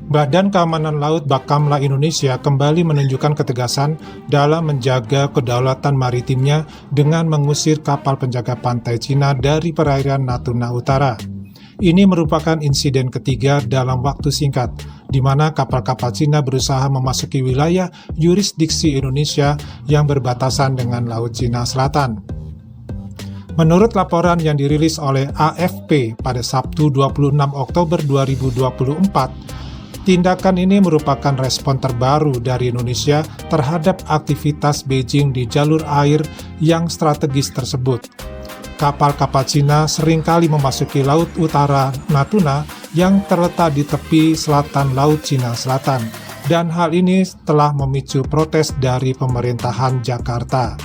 Badan Keamanan Laut Bakamla Indonesia kembali menunjukkan ketegasan dalam menjaga kedaulatan maritimnya dengan mengusir kapal penjaga pantai Cina dari perairan Natuna Utara. Ini merupakan insiden ketiga dalam waktu singkat, di mana kapal-kapal Cina berusaha memasuki wilayah yurisdiksi Indonesia yang berbatasan dengan Laut Cina Selatan. Menurut laporan yang dirilis oleh AFP pada Sabtu 26 Oktober 2024, tindakan ini merupakan respon terbaru dari Indonesia terhadap aktivitas Beijing di jalur air yang strategis tersebut. Kapal-kapal Cina seringkali memasuki Laut Utara Natuna yang terletak di tepi selatan Laut Cina Selatan, dan hal ini telah memicu protes dari pemerintahan Jakarta.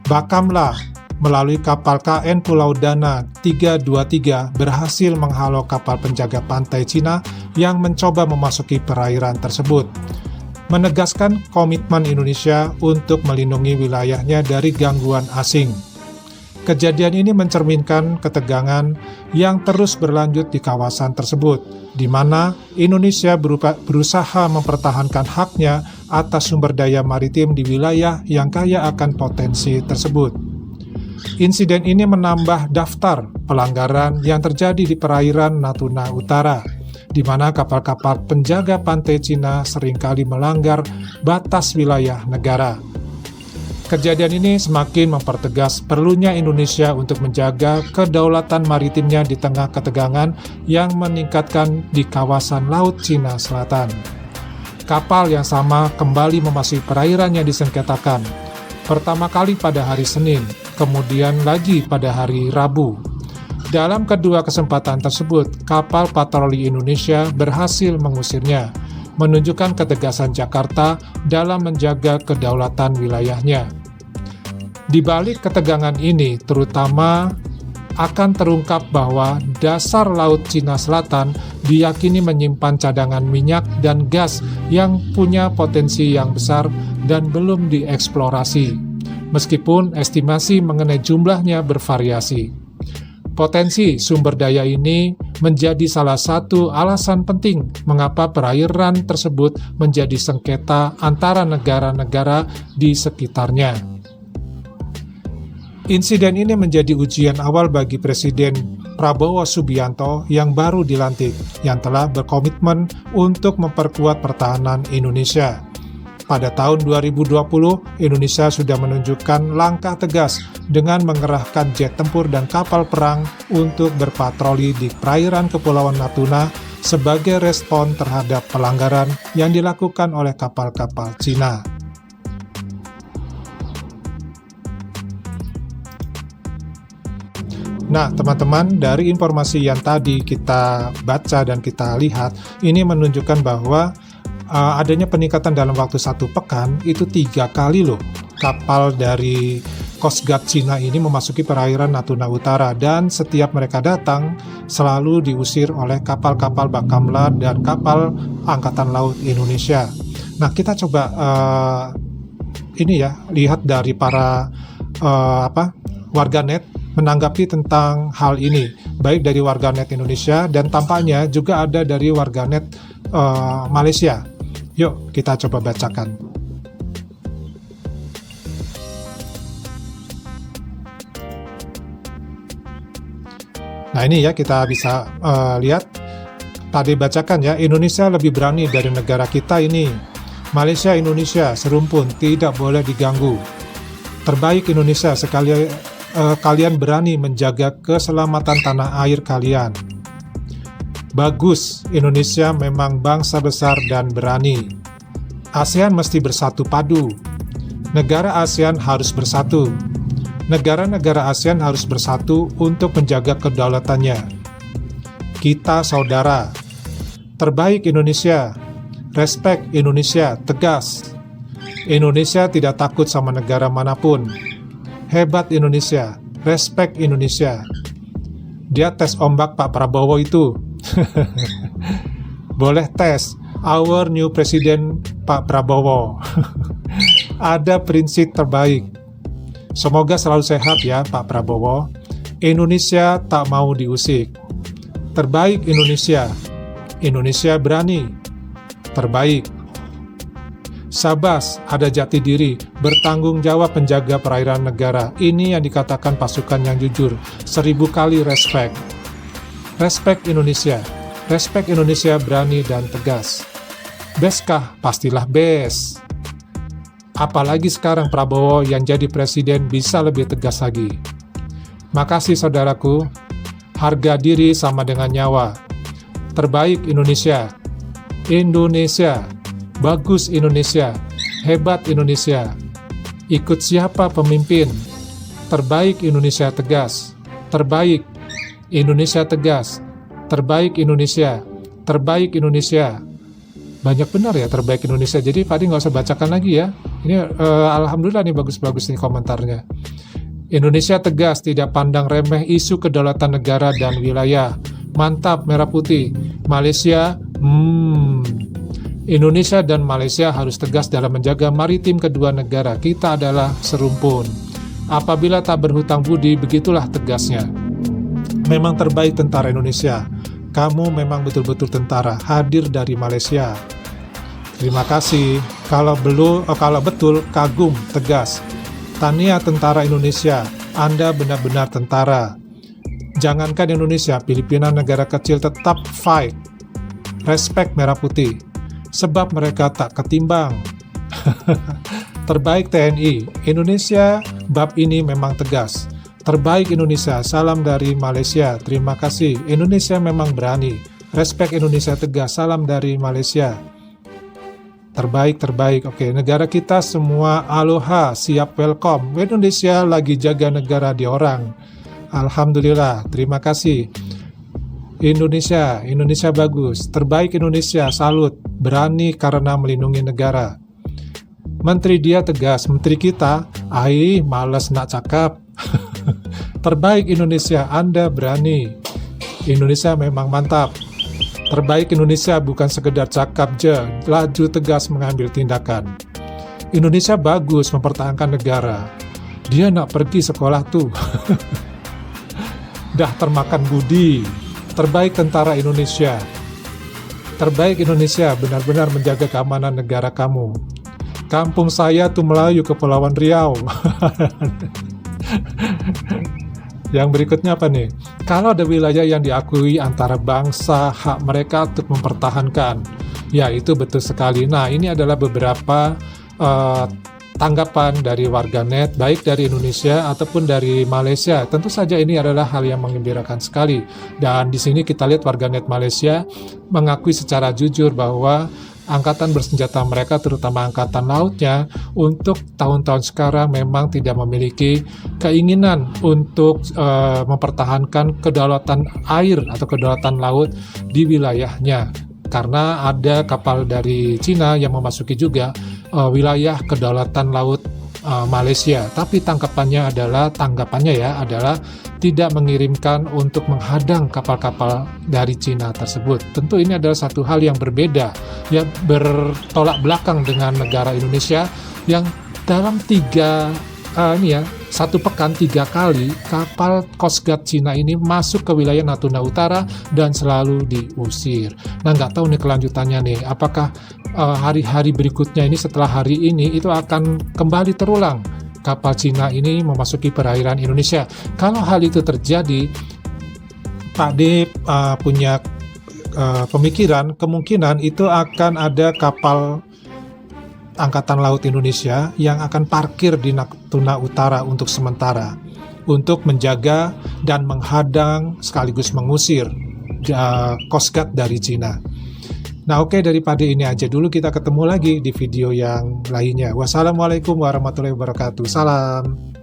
Bakamla melalui kapal KN Pulau Dana 323 berhasil menghalau kapal penjaga pantai Cina yang mencoba memasuki perairan tersebut, menegaskan komitmen Indonesia untuk melindungi wilayahnya dari gangguan asing. Kejadian ini mencerminkan ketegangan yang terus berlanjut di kawasan tersebut, di mana Indonesia berusaha mempertahankan haknya atas sumber daya maritim di wilayah yang kaya akan potensi tersebut. Insiden ini menambah daftar pelanggaran yang terjadi di perairan Natuna Utara, di mana kapal-kapal penjaga pantai Cina seringkali melanggar batas wilayah negara. Kejadian ini semakin mempertegas perlunya Indonesia untuk menjaga kedaulatan maritimnya di tengah ketegangan yang meningkatkan di kawasan Laut Cina Selatan. Kapal yang sama kembali memasuki perairan yang disengketakan, pertama kali pada hari Senin, kemudian lagi pada hari Rabu. Dalam kedua kesempatan tersebut, kapal patroli Indonesia berhasil mengusirnya, menunjukkan ketegasan Jakarta dalam menjaga kedaulatan wilayahnya. Di balik ketegangan ini, terutama akan terungkap bahwa dasar Laut Cina Selatan diyakini menyimpan cadangan minyak dan gas yang punya potensi yang besar dan belum dieksplorasi, meskipun estimasi mengenai jumlahnya bervariasi. Potensi sumber daya ini menjadi salah satu alasan penting mengapa perairan tersebut menjadi sengketa antara negara-negara di sekitarnya. Insiden ini menjadi ujian awal bagi Presiden Prabowo Subianto yang baru dilantik, yang telah berkomitmen untuk memperkuat pertahanan Indonesia. Pada tahun 2020, Indonesia sudah menunjukkan langkah tegas dengan mengerahkan jet tempur dan kapal perang untuk berpatroli di perairan Kepulauan Natuna sebagai respon terhadap pelanggaran yang dilakukan oleh kapal-kapal Cina. Nah, teman-teman, dari informasi yang tadi kita baca dan kita lihat, ini menunjukkan bahwa adanya peningkatan dalam waktu 1 pekan itu 3 kali loh kapal dari Coast Guard Cina ini memasuki perairan Natuna Utara, dan setiap mereka datang selalu diusir oleh kapal-kapal Bakamla dan kapal Angkatan Laut Indonesia. Nah, kita coba lihat dari para warganet menanggapi tentang hal ini, baik dari warganet Indonesia dan tampaknya juga ada dari warganet Malaysia. Yuk kita coba bacakan. Nah ini ya, kita bisa lihat tadi bacakan ya, Indonesia lebih berani dari negara kita ini. Malaysia Indonesia serumpun, tidak boleh diganggu. Terbaik Indonesia, sekali kalian berani menjaga keselamatan tanah air kalian. Bagus, Indonesia memang bangsa besar dan berani. ASEAN mesti bersatu padu. Negara ASEAN harus bersatu. Negara-negara ASEAN harus bersatu untuk menjaga kedaulatannya. Kita saudara. Terbaik Indonesia. Respect Indonesia, tegas. Indonesia tidak takut sama negara manapun. Hebat Indonesia, respect Indonesia. Dia tes ombak Pak Prabowo itu. Boleh tes, our new president Pak Prabowo. Ada prinsip terbaik. Semoga selalu sehat ya Pak Prabowo. Indonesia tak mau diusik. Terbaik Indonesia. Indonesia berani, terbaik. Sabas, ada jati diri, bertanggung jawab menjaga perairan negara. Ini yang dikatakan pasukan yang jujur. 1000 kali respect. Respect Indonesia. Respect Indonesia berani dan tegas. Beskah? Pastilah best. Apalagi sekarang Prabowo yang jadi presiden bisa lebih tegas lagi. Makasih saudaraku. Harga diri sama dengan nyawa. Terbaik Indonesia. Indonesia. Bagus Indonesia, hebat Indonesia. Ikut siapa pemimpin? Terbaik Indonesia tegas. Terbaik Indonesia tegas. Terbaik Indonesia. Terbaik Indonesia. Banyak benar ya terbaik Indonesia. Jadi Pak Adi nggak usah bacakan lagi ya. Ini alhamdulillah nih bagus-bagus nih komentarnya. Indonesia tegas, tidak pandang remeh isu kedaulatan negara dan wilayah. Mantap merah putih. Malaysia, Indonesia dan Malaysia harus tegas dalam menjaga maritim kedua negara. Kita adalah serumpun. Apabila tak berhutang budi, begitulah tegasnya. Memang terbaik tentara Indonesia. Kamu memang betul-betul tentara, hadir dari Malaysia. Terima kasih. Kalau betul, kagum, tegas. Tania tentara Indonesia, Anda benar-benar tentara. Jangankan Indonesia, Filipina negara kecil tetap fight. Respect merah putih. Sebab mereka tak ketimbang. Terbaik TNI, Indonesia bab ini memang tegas. Terbaik Indonesia, salam dari Malaysia, terima kasih. Indonesia memang berani. Respect Indonesia tegas, salam dari Malaysia. Terbaik, oke. Negara kita semua aloha, siap welcome. Indonesia lagi jaga negara di orang. Alhamdulillah, terima kasih. Indonesia bagus. Terbaik Indonesia, salut. Berani karena melindungi negara. Menteri dia tegas, menteri kita, malas nak cakap. Terbaik Indonesia, Anda berani. Indonesia memang mantap. Terbaik Indonesia bukan sekedar cakap je, laju tegas mengambil tindakan. Indonesia bagus mempertahankan negara. Dia nak pergi sekolah tuh. Dah termakan budi. Terbaik tentara Indonesia. Terbaik Indonesia benar-benar menjaga keamanan negara kamu. Kampung saya tuh Melayu, Kepulauan Riau. Yang berikutnya apa nih? Kalau ada wilayah yang diakui antara bangsa, hak mereka untuk mempertahankan. Ya, itu betul sekali. Nah, ini adalah beberapa tanggapan dari warganet, baik dari Indonesia ataupun dari Malaysia. Tentu saja ini adalah hal yang menggembirakan sekali. Dan di sini kita lihat warganet Malaysia mengakui secara jujur bahwa angkatan bersenjata mereka, terutama angkatan lautnya, untuk tahun-tahun sekarang memang tidak memiliki keinginan untuk mempertahankan kedaulatan air atau kedaulatan laut di wilayahnya. Karena ada kapal dari Cina yang memasuki juga wilayah kedaulatan laut Malaysia. Tapi tanggapannya adalah tidak mengirimkan untuk menghadang kapal-kapal dari Cina tersebut. Tentu ini adalah satu hal yang berbeda, ya, bertolak belakang dengan negara Indonesia yang dalam satu pekan 3 kali kapal Coast Guard Cina ini masuk ke wilayah Natuna Utara dan selalu diusir. Nah, nggak tahu nih kelanjutannya nih, apakah hari-hari berikutnya ini setelah hari ini itu akan kembali terulang kapal Cina ini memasuki perairan Indonesia. Kalau hal itu terjadi, Pak D punya pemikiran kemungkinan itu akan ada kapal Angkatan Laut Indonesia yang akan parkir di Natuna Utara untuk sementara, untuk menjaga dan menghadang sekaligus mengusir Coast Guard dari Cina. Nah, oke, daripada ini aja dulu, kita ketemu lagi di video yang lainnya. Wassalamualaikum warahmatullahi wabarakatuh. Salam.